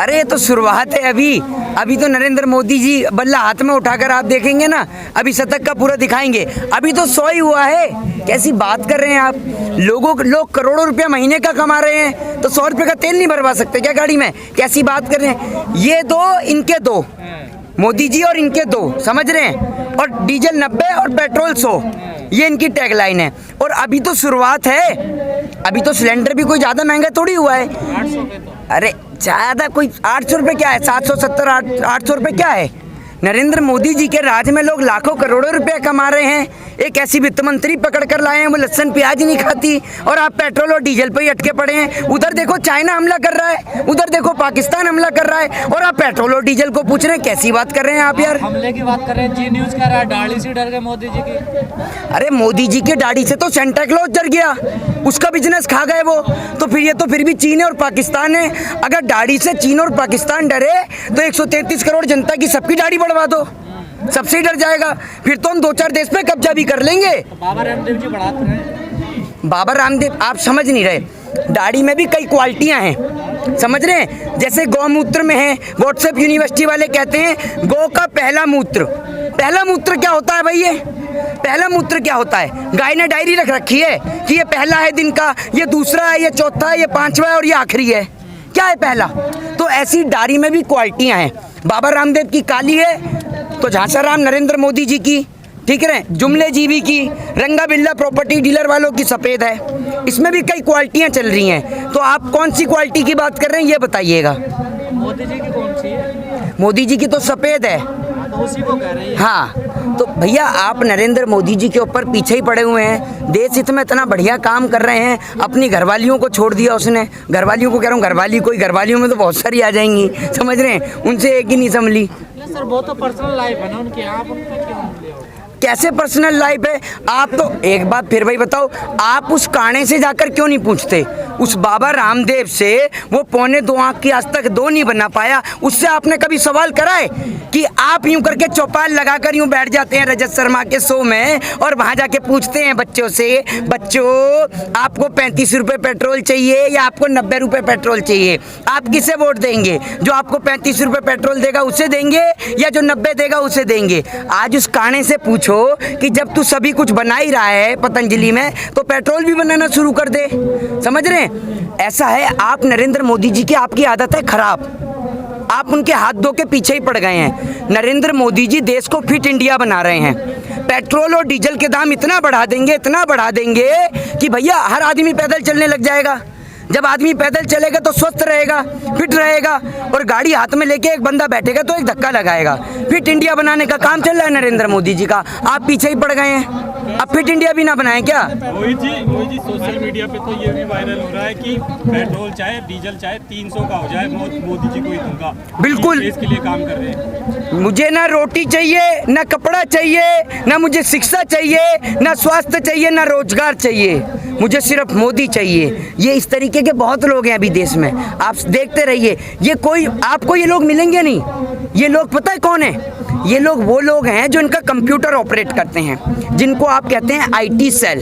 अरे ये तो शुरुआत है। अभी तो नरेंद्र मोदी जी बल्ला हाथ में उठाकर आप देखेंगे ना, अभी शतक का पूरा दिखाएंगे। अभी तो 100 ही हुआ है। कैसी बात कर रहे हैं आप? लोग करोड़ों रुपया महीने का कमा रहे हैं, तो 100 रुपये का तेल नहीं भरवा सकते क्या गाड़ी में? कैसी बात कर रहे हैं? ये दो इनके दो, मोदी जी और इनके दो, समझ रहे हैं? और डीजल 90 और पेट्रोल 100, ये इनकी टैगलाइन है। और अभी तो शुरुआत है। अभी तो सिलेंडर भी कोई ज़्यादा महंगा थोड़ी हुआ है। 800 पे तो। अरे ज़्यादा कोई 800 रुपये क्या है? 770 800 रुपये क्या है? नरेंद्र मोदी जी के राज में लोग लाखों करोड़ों रुपए कमा रहे हैं। एक ऐसी वित्त मंत्री पकड़ कर लाए हैं, वो लहसुन प्याज ही नहीं खाती, और आप पेट्रोल और डीजल पे ही अटके पड़े हैं। उधर देखो चाइना हमला कर रहा है, उधर देखो पाकिस्तान हमला कर रहा है, और आप पेट्रोल और डीजल को पूछ रहे हैं। कैसी बात कर रहे हैं आप यार? हमले की बात कर रहे हैं, जी न्यूज़ कह रहा है दाढ़ी से डर गए मोदी जी की। अरे मोदी जी के दाढ़ी से तो सेंटा क्लॉज डर गया, उसका बिजनेस खा गए वो। तो फिर ये तो फिर भी चीन है और पाकिस्तान है। अगर दाढ़ी से चीन और पाकिस्तान डरे तो 133 करोड़ जनता की सबकी दाढ़ी बढ़वा दो, सबसे ही डर जाएगा। फिर तो हम 2-4 देश पे कब्जा भी कर लेंगे। तो बाबा रामदेव जी बढ़ाते हैं। बाबा रामदेव, आप समझ नहीं रहे। दाढ़ी में भी कई क्वालिटियां हैं, समझ रहे हैं? जैसे गौमूत्र में है, व्हाट्सएप यूनिवर्सिटी वाले कहते हैं गौ का पहला मूत्र। पहला मूत्र क्या होता है भाई? ये पहला मूत्र क्या होता है? गाय ने डायरी रख रखी है कि ये पहला है दिन का, ये दूसरा है, ये चौथा है, ये पांचवा है और ये आखिरी है। क्या है पहला? तो ऐसी दाढ़ी में भी क्वालिटियां हैं। बाबा रामदेव की काली है तो झांसाराम नरेंद्र मोदी जी की, ठीक है, जुमले जीवी की, रंगा बिल्ला प्रॉपर्टी डीलर वालों की सफ़ेद है। इसमें भी कई क्वालिटियां चल रही हैं। तो आप कौन सी क्वालिटी की बात कर रहे हैं ये बताइएगा। मोदी जी की कौन सी है? मोदी जी की तो सफ़ेद है। तो उसी को कह रहे हैं। हाँ, तो भैया आप नरेंद्र मोदी जी के ऊपर पीछे ही पड़े हुए हैं। देश हित में इतना बढ़िया काम कर रहे हैं, अपनी घरवालियों को छोड़ दिया उसने। घरवालियों को कह रहा हूँ, घरवालियों में तो बहुत सारी आ जाएंगी, समझ रहे हैं? उनसे एक ही नहीं संभली। सर वो तो पर्सनल लाइफ है ना उनकी, आप उन पे क्यों हमले हो? कैसे पर्सनल लाइफ है? आप तो एक बात फिर भाई बताओ, आप उस काने से जाकर क्यों नहीं पूछते? उस बाबा रामदेव से वो 1.25 आंख की आज तक 2 नहीं बना पाया, उससे आपने कभी सवाल करा है? कि आप यूं करके चौपाल लगाकर यूं बैठ जाते हैं रजत शर्मा के शो में और वहां जाके पूछते हैं बच्चों से, बच्चों आपको 35 रुपये पेट्रोल चाहिए या आपको 90 रुपये पेट्रोल चाहिए? आप किसे वोट देंगे? जो आपको 35 रुपये पेट्रोल देगा उसे देंगे या जो 90 देगा उसे देंगे? आज उस काने से पूछो कि जब तू सभी कुछ बना ही रहा है पतंजलि में, तो पेट्रोल भी बनाना शुरू कर दे। समझ रहे हैं? ऐसा है, आप नरेंद्र मोदी जी की आपकी आदत है खराब। आप उनके हाथ धो के पीछे ही पड़ गए हैं। नरेंद्र मोदी जी देश को फिट इंडिया बना रहे हैं। पेट्रोल और डीजल के दाम इतना बढ़ा देंगे कि भैया हर आदमी पैदल चलने लग जाएगा। जब आदमी पैदल चलेगा तो स्वस्थ रहेगा, फिट रहेगा, और गाड़ी हाथ में लेके एक बंदा बैठेगा तो एक धक्का लगाएगा। फिट इंडिया बनाने का काम चल रहा है नरेंद्र मोदी जी का, आप पीछे ही पड़ गए हैं। अब फिट इंडिया भी ना बनाएं क्या? मोदी जी सोशल मीडिया पे तो ये भी वायरल हो रहा है कि पेट्रोल चाहे डीजल चाहे 300 का हो जाए, मोदी जी को ही दूंगा। बिल्कुल, इसके लिए काम कर रहे हैं। मुझे ना रोटी चाहिए, ना कपड़ा चाहिए, ना मुझे शिक्षा चाहिए, ना स्वास्थ्य चाहिए, ना रोजगार चाहिए, मुझे सिर्फ मोदी चाहिए। ये इस तरीके के बहुत लोग हैं अभी देश में, आप देखते रहिए। ये कोई आपको ये लोग मिलेंगे नहीं। ये लोग पता है कौन है? ये लोग वो लोग हैं जो इनका कंप्यूटर ऑपरेट करते हैं, जिनको आप कहते हैं IT सेल।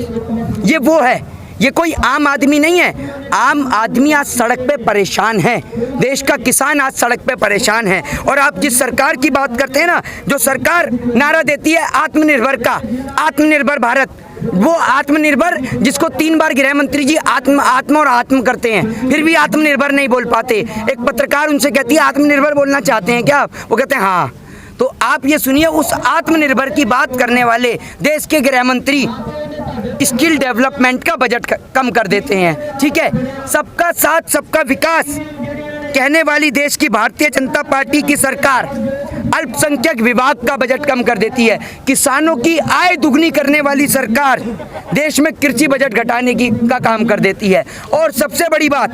ये वो है, ये कोई आम आदमी नहीं है। आम आदमी आज सड़क पे परेशान है, देश का किसान आज सड़क पे परेशान है। और आप जिस सरकार की बात करते हैं ना, जो सरकार नारा देती है आत्मनिर्भर का, आत्मनिर्भर भारत, वो आत्मनिर्भर जिसको 3 बार गृह मंत्री जी आत्म और आत्म करते हैं, फिर भी आत्मनिर्भर नहीं बोल पाते। एक पत्रकार उनसे कहती है आत्मनिर्भर बोलना चाहते हैं क्या? वो कहते हैं हाँ। तो आप ये सुनिए, उस आत्मनिर्भर की बात करने वाले देश के गृह मंत्री स्किल डेवलपमेंट का बजट कम कर देते हैं, ठीक है? सबका साथ सबका विकास कहने वाली देश की भारतीय जनता पार्टी की सरकार अल्पसंख्यक विभाग का बजट कम कर देती है। किसानों की आय दुगनी करने वाली सरकार देश में कृषि बजट घटाने का काम कर देती है। और सबसे बड़ी बात,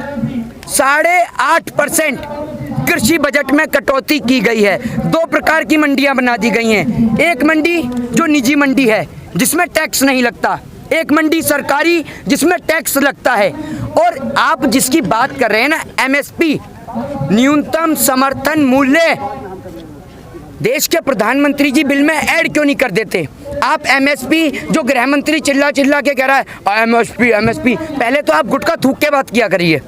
8.5% कृषि बजट में कटौती की गई है। 2 प्रकार की मंडियां बना दी गई हैं। एक मंडी जो निजी मंडी है जिसमें टैक्स नहीं लगता, एक मंडी सरकारी जिसमें टैक्स लगता है। और आप जिसकी बात कर रहे हैं ना, MSP, न्यूनतम समर्थन मूल्य, देश के प्रधानमंत्री जी बिल में ऐड क्यों नहीं कर देते? आप MSP जो गृह मंत्री चिल्ला के कह रहा है MSP, पहले तो आप गुटखा थूक के बात किया करिए।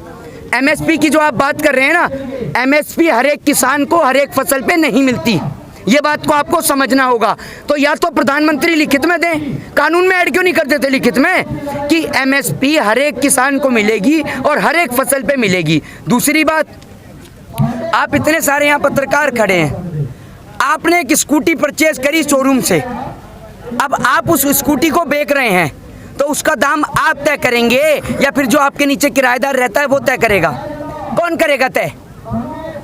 एमएसपी की जो आप बात कर रहे हैं ना, एमएसपी हर एक किसान को हर एक फसल पे नहीं मिलती, ये बात को आपको समझना होगा। तो या तो प्रधानमंत्री लिखित में दें, कानून में ऐड क्यों नहीं कर देते लिखित में कि एमएसपी हर एक किसान को मिलेगी और हर एक फसल पे मिलेगी। दूसरी बात, आप इतने सारे यहाँ पत्रकार खड़े हैं, आपने एक स्कूटी परचेज करी शोरूम से, अब आप उस स्कूटी को बेच रहे हैं, तो उसका दाम आप तय करेंगे या फिर जो आपके नीचे किराएदार रहता है वो तय करेगा? कौन करेगा तय?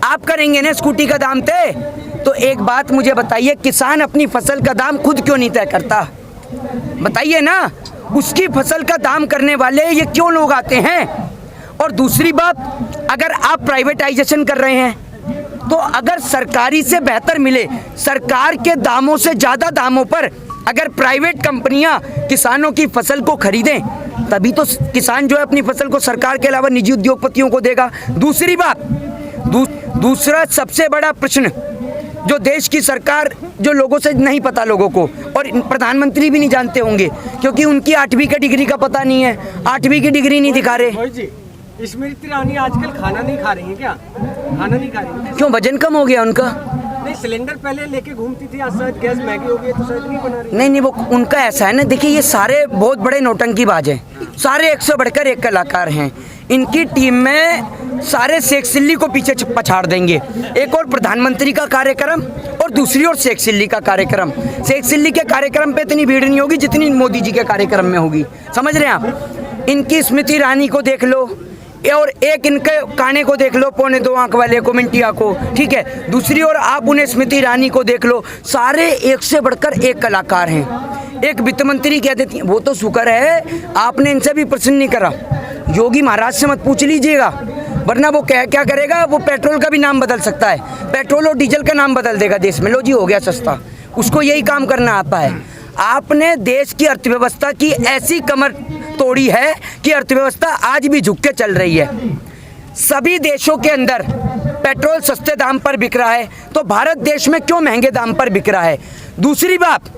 आप करेंगे ना स्कूटी का दाम तय। तो एक बात मुझे बताइए, किसान अपनी फसल का दाम खुद क्यों नहीं तय करता? बताइए ना, उसकी फसल का दाम करने वाले ये क्यों लोग आते हैं? और दूसरी बात, अगर आप प्राइवेटाइजेशन कर रहे हैं तो अगर सरकारी से बेहतर मिले, सरकार के दामों से ज़्यादा दामों पर अगर प्राइवेट कंपनियां किसानों की फसल को खरीदें, तभी तो किसान जो है अपनी फसल को सरकार के अलावा निजी उद्योगपतियों को देगा। दूसरी बात, दूसरा सबसे बड़ा प्रश्न जो देश की सरकार, जो लोगों से नहीं पता लोगों को, और प्रधानमंत्री भी नहीं जानते होंगे क्योंकि उनकी 8वीं की डिग्री का पता नहीं है, 8वीं की डिग्री नहीं दिखा रहे। स्मृति ईरानी आजकल खाना नहीं खा रही है क्या? खाना नहीं खा रही है? क्यों, वजन कम हो गया उनका? नहीं, सिलेंडर पहले लेके घूमती थी, आज शायद गैस महंगी हो गई तो शायद नहीं बना रही। नहीं, वो उनका ऐसा है ना, देखिए ये सारे बहुत बड़े नौटंकीबाज हैं, सारे 1 से बढ़कर एक कलाकार हैं। इनकी टीम में सारे शेख चिल्ली को पीछे पछाड़ देंगे। एक और प्रधानमंत्री का कार्यक्रम और दूसरी ओर शेख चिल्ली का कार्यक्रम। शेख चिल्ली के कार्यक्रम पे इतनी भीड़ नहीं होगी जितनी मोदी जी के कार्यक्रम में होगी, समझ रहे हैं आप? इनकी स्मृति ईरानी को देख लो और एक इनके काने को देख लो, 1.25 आंख वाले को, मिंटिया को, ठीक है। दूसरी ओर आप उन्हें स्मृति ईरानी को देख लो, सारे एक से बढ़कर एक कलाकार हैं। एक वित्त मंत्री कह देती हैं, वो तो शुक्र है आपने इनसे भी प्रश्न नहीं करा, योगी महाराज से मत पूछ लीजिएगा, वरना वो क्या करेगा, वो पेट्रोल का भी नाम बदल सकता है, पेट्रोल और डीजल का नाम बदल देगा देश में, लो जी हो गया सस्ता। उसको यही काम करना आता है। आपने देश की अर्थव्यवस्था की ऐसी कमर तोड़ी है कि अर्थव्यवस्था आज भी झुक के चल रही है। सभी देशों के अंदर पेट्रोल सस्ते दाम पर बिक रहा है, तो भारत देश में क्यों महंगे दाम पर बिक रहा है? दूसरी बात,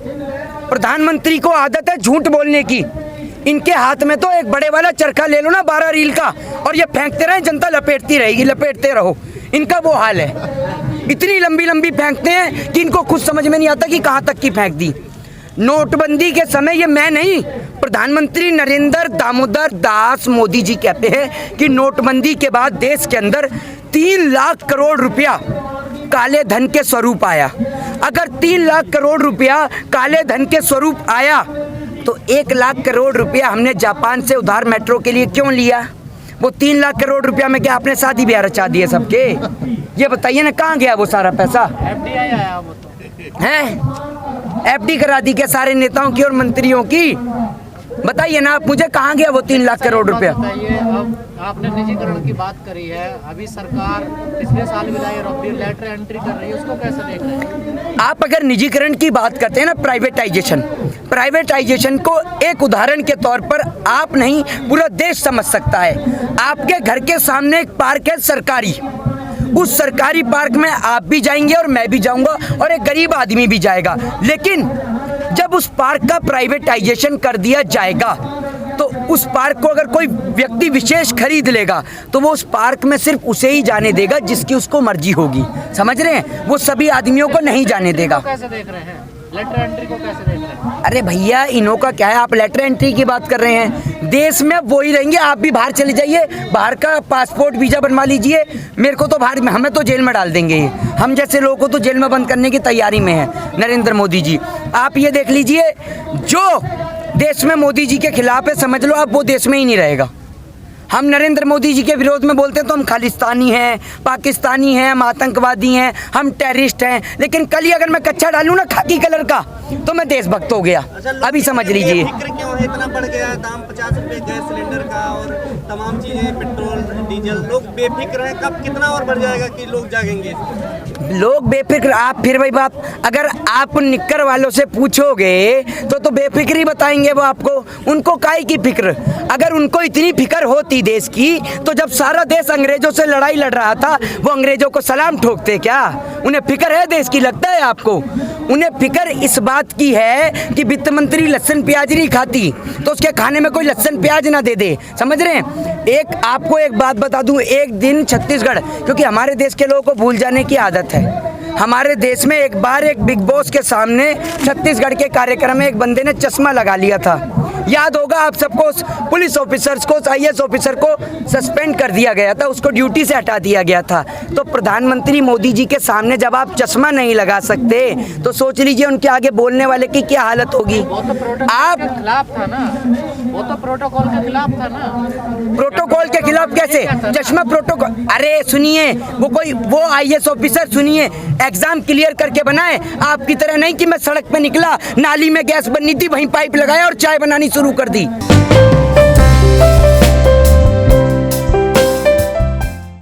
प्रधानमंत्री को आदत है झूठ बोलने की। इनके हाथ में तो एक बड़े वाला चरखा ले लो ना 12 रील का, और ये फेंकते रहे, जनता लपेटती रहेगी, लपेटते रहो। इनका वो हाल है, इतनी लंबी लंबी फेंकते हैं कि इनको खुद समझ में नहीं आता कि कहाँ तक की फेंक दी। नोटबंदी के समय, ये मैं नहीं, प्रधानमंत्री नरेंद्र दामोदर दास मोदी जी कहते हैं कि नोटबंदी के बाद देश के अंदर 3 लाख करोड़ रुपया काले धन के स्वरूप आया। अगर 3 लाख करोड़ रुपया काले धन के स्वरूप आया तो 1 लाख करोड़ रुपया हमने जापान से उधार मेट्रो के लिए क्यों लिया? वो 3 लाख करोड़ रुपया में क्या आपने शादी ब्याह रचा दिए सबके? ये बताइए ना, कहाँ गया वो सारा पैसा? FDI आया वो तो है, FD करा दी क्या सारे नेताओं की और मंत्रियों की? बताइए ना आप मुझे, कहाँ गया वो 3 लाख करोड़ रुपया? बताइए, अब आपने निजीकरण की बात करी है, अभी सरकार पिछले साल भी लेटर एंट्री कर रही है, उसको कैसे देख रहे हैं आप? अगर निजीकरण की बात करते हैं ना, प्राइवेटाइजेशन को एक उदाहरण के तौर पर आप नहीं, पूरा देश समझ सकता है। आपके घर के सामने एक पार्क है सरकारी, उस सरकारी पार्क में आप भी जाएंगे और मैं भी जाऊंगा और एक गरीब आदमी भी जाएगा, लेकिन जब उस पार्क का प्राइवेटाइजेशन कर दिया जाएगा तो उस पार्क को अगर कोई व्यक्ति विशेष खरीद लेगा तो वो उस पार्क में सिर्फ उसे ही जाने देगा जिसकी उसको मर्जी होगी, समझ रहे हैं? वो सभी आदमियों को नहीं जाने देगा। कैसे देख रहे हैं लेटर एंट्री को, कैसे देख रहे हैं? अरे भैया, इन्हों का क्या है, आप लेटर एंट्री की बात कर रहे हैं, देश में वो ही रहेंगे, आप भी बाहर चले जाइए, बाहर का पासपोर्ट वीजा बनवा लीजिए, मेरे को तो बाहर, हमें तो जेल में डाल देंगे, हम जैसे लोगों को तो जेल में बंद करने की तैयारी में है नरेंद्र मोदी जी। आप ये देख लीजिए, जो देश में मोदी जी के खिलाफ है, समझ लो आप वो देश में ही नहीं रहेगा। हम नरेंद्र मोदी जी के विरोध में बोलते हैं तो हम खालिस्तानी हैं, पाकिस्तानी हैं, हम आतंकवादी हैं, हम टेररिस्ट हैं, लेकिन कल ही अगर मैं कच्छा डालूं ना खाकी कलर का तो मैं देशभक्त हो गया। अभी समझ लीजिए क्यों है इतना बढ़ गया है दाम, 50 रुपए गैस सिलेंडर का और तमाम चीजें, पेट्रोल डीजल, लोग बेफिक्र हैं, कब कितना और बढ़ जाएगा कि लोग जागेंगे? लोग बेफिक्र, आप फिर वही बात, अगर आप निक्कर वालों से पूछोगे तो बेफिक्र ही बताएंगे वो आपको, उनको काहे की फिक्र? अगर उनको इतनी फिक्र होती थी देश की, तो जब सारा देश अंग्रेजों से लड़ाई लड़ रहा था वो अंग्रेजों को सलाम ठोकते क्या? उन्हें फिक्र है देश की? लगता है आपको? उन्हें फिक्र इस बात की है कि वित्त मंत्री लहसुन प्याज नहीं खाती तो उसके खाने में कोई लहसुन प्याज ना दे दे। समझ रहे हैं? एक आपको एक बात बता दूं, एक दिन छत्तीसगढ़, क्योंकि हमारे देश के लोगों को भूल जाने की आदत है, हमारे देश में एक बार एक बिग बॉस के सामने छत्तीसगढ़ के कार्यक्रम में एक बंदे ने चश्मा लगा लिया था। याद होगा आप सबको, उस पुलिस ऑफिसर्स को, उस IAS ऑफिसर को सस्पेंड कर दिया गया था, उसको ड्यूटी से हटा दिया गया था। तो प्रधानमंत्री मोदी जी के सामने जब आप चश्मा नहीं लगा सकते तो सोच लीजिए उनके आगे बोलने वाले की क्या हालत होगी। वो तो प्रोटोकॉल आप के खिलाफ था ना, वो तो प्रोटोकॉल के खिलाफ था ना। प्रोटोकॉल के खिलाफ कैसे? चश्मा प्रोटोकॉल? अरे सुनिए, वो IAS ऑफिसर सुनिए, एग्जाम क्लियर करके बनाए। आपकी तरह नहीं कि मैं सड़क पे निकला, नाली में गैस बननी थी, वहीं पाइप लगाया और चाय बनानी शुरू कर दी।